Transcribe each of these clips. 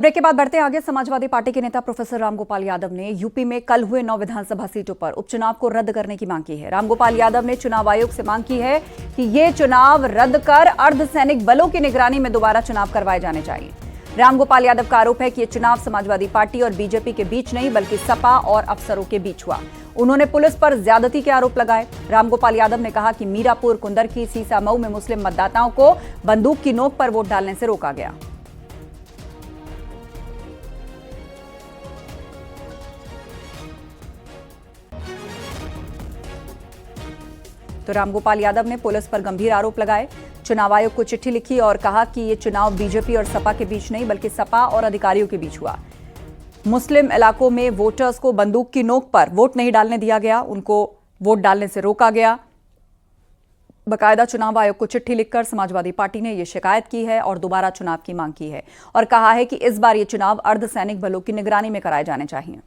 Break के बाद बढ़ते आगे। समाजवादी पार्टी के नेता प्रोफेसर रामगोपाल यादव ने यूपी में कल हुए 9 विधानसभा सीटों पर उपचुनाव को रद्द करने की मांग की है। रामगोपाल यादव ने चुनाव आयोग से मांग की है कि ये चुनाव रद्द कर अर्धसैनिक बलों की निगरानी में दोबारा चुनाव करवाए जाने चाहिए। रामगोपाल यादव का आरोप है कि ये चुनाव समाजवादी पार्टी और बीजेपी के बीच नहीं बल्कि सपा और अफसरों के बीच हुआ। उन्होंने पुलिस पर ज्यादती के आरोप लगाए। रामगोपाल यादव ने कहा कि मीरापुर, कुंदरकी, सीसामऊ में मुस्लिम मतदाताओं को बंदूक की नोक पर वोट डालने से रोका गया। तो रामगोपाल यादव ने पुलिस पर गंभीर आरोप लगाए, चुनाव आयोग को चिट्ठी लिखी और कहा कि ये चुनाव बीजेपी और सपा के बीच नहीं बल्कि सपा और अधिकारियों के बीच हुआ। मुस्लिम इलाकों में वोटर्स को बंदूक की नोक पर वोट नहीं डालने दिया गया, उनको वोट डालने से रोका गया। बकायदा चुनाव आयोग को चिट्ठी लिखकर समाजवादी पार्टी ने यह शिकायत की है और दोबारा चुनाव की मांग की है और कहा है कि इस बार ये चुनाव अर्धसैनिक बलों की निगरानी में कराए जाने चाहिए।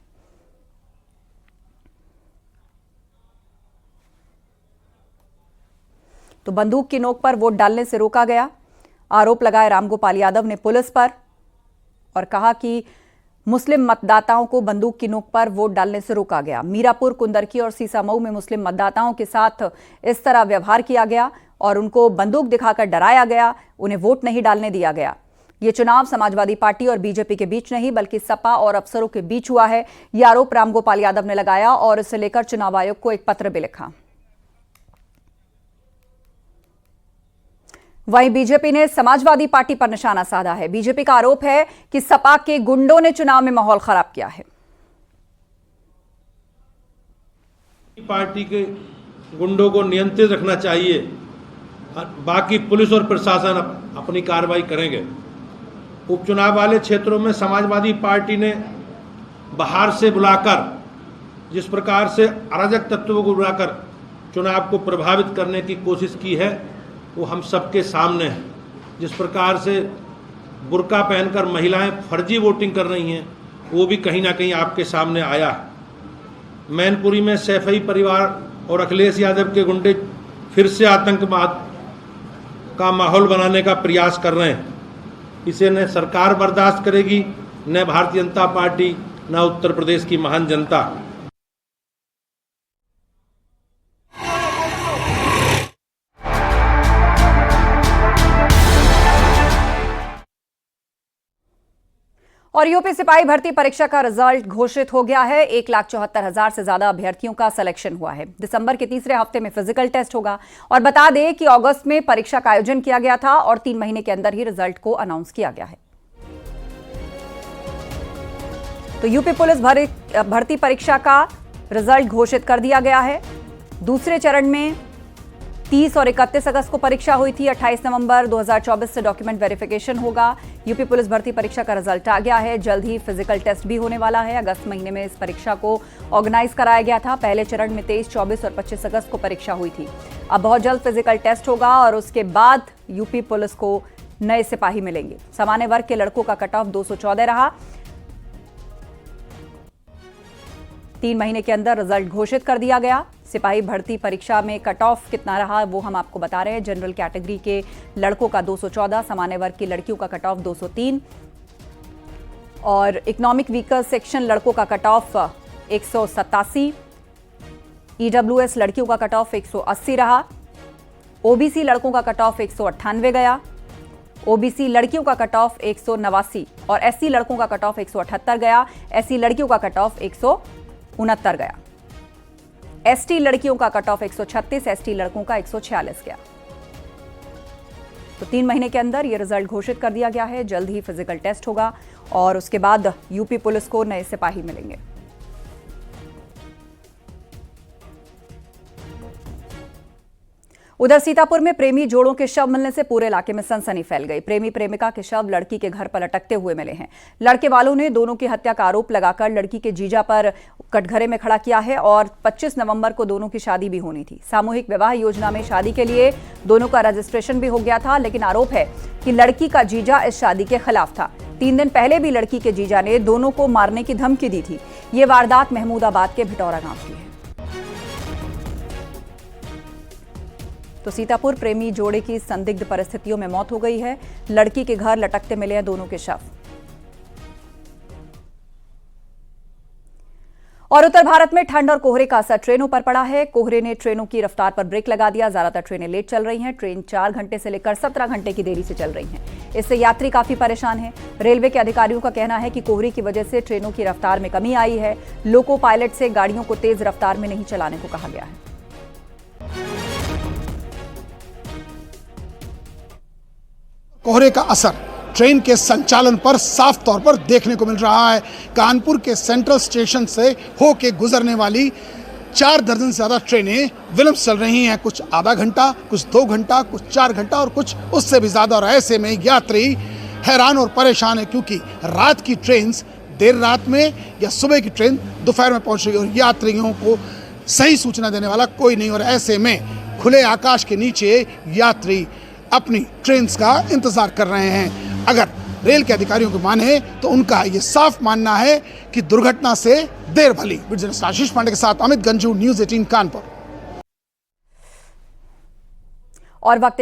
तो बंदूक की नोक पर वोट डालने से रोका गया, आरोप लगाए रामगोपाल यादव ने पुलिस पर और कहा कि मुस्लिम मतदाताओं को बंदूक की नोक पर वोट डालने से रोका गया। मीरापुर, कुंदरकी और सीसामऊ में मुस्लिम मतदाताओं के साथ इस तरह व्यवहार किया गया और उनको बंदूक दिखाकर डराया गया, उन्हें वोट नहीं डालने दिया गया। ये चुनाव समाजवादी पार्टी और बीजेपी के बीच नहीं बल्कि सपा और अफसरों के बीच हुआ है। यह आरोप रामगोपाल यादव ने लगाया और इसे लेकर चुनाव आयोग को एक पत्र भी लिखा। वहीं बीजेपी ने समाजवादी पार्टी पर निशाना साधा है। बीजेपी का आरोप है कि सपा के गुंडों ने चुनाव में माहौल खराब किया है। पार्टी के गुंडों को नियंत्रित रखना चाहिए, बाकी पुलिस और प्रशासन अपनी कार्रवाई करेंगे। उपचुनाव वाले क्षेत्रों में समाजवादी पार्टी ने बाहर से बुलाकर जिस प्रकार से अराजक तत्वों को बुलाकर चुनाव को प्रभावित करने की कोशिश की है वो हम सबके सामने है। जिस प्रकार से बुर्का पहनकर महिलाएं फर्जी वोटिंग कर रही हैं वो भी कहीं ना कहीं आपके सामने आया है। मैनपुरी में सैफई परिवार और अखिलेश यादव के गुंडे फिर से आतंकवाद का माहौल बनाने का प्रयास कर रहे हैं। इसे न सरकार बर्दाश्त करेगी, न भारतीय जनता पार्टी, न उत्तर प्रदेश की महान जनता। और यूपी सिपाही भर्ती परीक्षा का रिजल्ट घोषित हो गया है। 1,74,000 से ज्यादा अभ्यर्थियों का सिलेक्शन हुआ है। दिसंबर के तीसरे हफ्ते में फिजिकल टेस्ट होगा और बता दें कि अगस्त में परीक्षा का आयोजन किया गया था और 3 महीने के अंदर ही रिजल्ट को अनाउंस किया गया है। तो यूपी पुलिस भर्ती परीक्षा का रिजल्ट घोषित कर दिया गया है। दूसरे चरण में 30 और 31 अगस्त को परीक्षा हुई थी। 28 नवंबर 2024 से डॉक्यूमेंट वेरिफिकेशन होगा। यूपी पुलिस भर्ती परीक्षा का रिजल्ट आ गया है। जल्द ही फिजिकल टेस्ट भी होने वाला है। अगस्त महीने में इस परीक्षा को ऑर्गेनाइज कराया गया था। पहले चरण में 23, 24 और 25 अगस्त को परीक्षा हुई थी। अब बहुत जल्द फिजिकल टेस्ट होगा और उसके बाद यूपी पुलिस को नए सिपाही मिलेंगे। सामान्य वर्ग के लड़कों का कट ऑफ 214 रहा। 3 महीने के अंदर रिजल्ट घोषित कर दिया गया। सिपाही भर्ती परीक्षा में कट ऑफ कितना रहा वो हम आपको बता रहे हैं। जनरल कैटेगरी के लड़कों का 214, सामान्य वर्ग की लड़कियों का कट ऑफ 203 और इकोनॉमिक वीकर सेक्शन लड़कों का कट ऑफ 187, ईडब्ल्यूएस लड़कियों का कट ऑफ 180 रहा। ओबीसी लड़कों का कट ऑफ 198 गया। ओबीसी लड़कियों का कट ऑफ 189 और एससी लड़कों का कट ऑफ 178 गया। एससी लड़कियों का कट ऑफ 169 गया। एसटी लड़कियों का कट ऑफ 136, एसटी लड़कों का 146 गया। तो 3 महीने के अंदर यह रिजल्ट घोषित कर दिया गया है। जल्द ही फिजिकल टेस्ट होगा और उसके बाद यूपी पुलिस को नए सिपाही मिलेंगे। उधर सीतापुर में प्रेमी जोड़ों के शव मिलने से पूरे इलाके में सनसनी फैल गई। प्रेमी प्रेमिका के शव लड़की के घर पर लटकते हुए मिले हैं। लड़के वालों ने दोनों की हत्या का आरोप लगाकर लड़की के जीजा पर कटघरे में खड़ा किया है और 25 नवंबर को दोनों की शादी भी होनी थी। सामूहिक विवाह योजना में शादी के लिए दोनों का रजिस्ट्रेशन भी हो गया था, लेकिन आरोप है कि लड़की का जीजा इस शादी के खिलाफ था। 3 दिन पहले भी लड़की के जीजा ने दोनों को मारने की धमकी दी थी। ये वारदात महमूदाबाद के भिटौरा गांव की है। तो सीतापुर प्रेमी जोड़े की संदिग्ध परिस्थितियों में मौत हो गई है। लड़की के घर लटकते मिले हैं दोनों के शव। और उत्तर भारत में ठंड और कोहरे का असर ट्रेनों पर पड़ा है। कोहरे ने ट्रेनों की रफ्तार पर ब्रेक लगा दिया। ज्यादातर ट्रेनें लेट चल रही हैं। ट्रेन 4 घंटे से लेकर 17 घंटे की देरी से चल रही हैं। इससे यात्री काफी परेशान हैं। रेलवे के अधिकारियों का कहना है कि कोहरे की वजह से ट्रेनों की रफ्तार में कमी आई है। लोको पायलट से गाड़ियों को तेज रफ्तार में नहीं चलाने को कहा गया है। कोहरे का असर ट्रेन के संचालन पर साफ तौर पर देखने को मिल रहा है। कानपुर के सेंट्रल स्टेशन से होके गुजरने वाली 4 दर्जन से ज्यादा ट्रेनें विलंब चल रही हैं। कुछ आधा घंटा, कुछ 2 घंटा, कुछ 4 घंटा और कुछ उससे भी ज्यादा। और ऐसे में यात्री हैरान और परेशान है, क्योंकि रात की ट्रेन देर रात में या सुबह की ट्रेन दोपहर में पहुंच रही है और यात्रियों को सही सूचना देने वाला कोई नहीं। और ऐसे में खुले आकाश के नीचे यात्री अपनी ट्रेन का इंतजार कर रहे हैं। अगर रेल के अधिकारियों को माने तो उनका ये साफ मानना है कि दुर्घटना से देर भली। आशीष पांडे के साथ अमित गंजू, न्यूज़ 18 कानपुर। और वक्त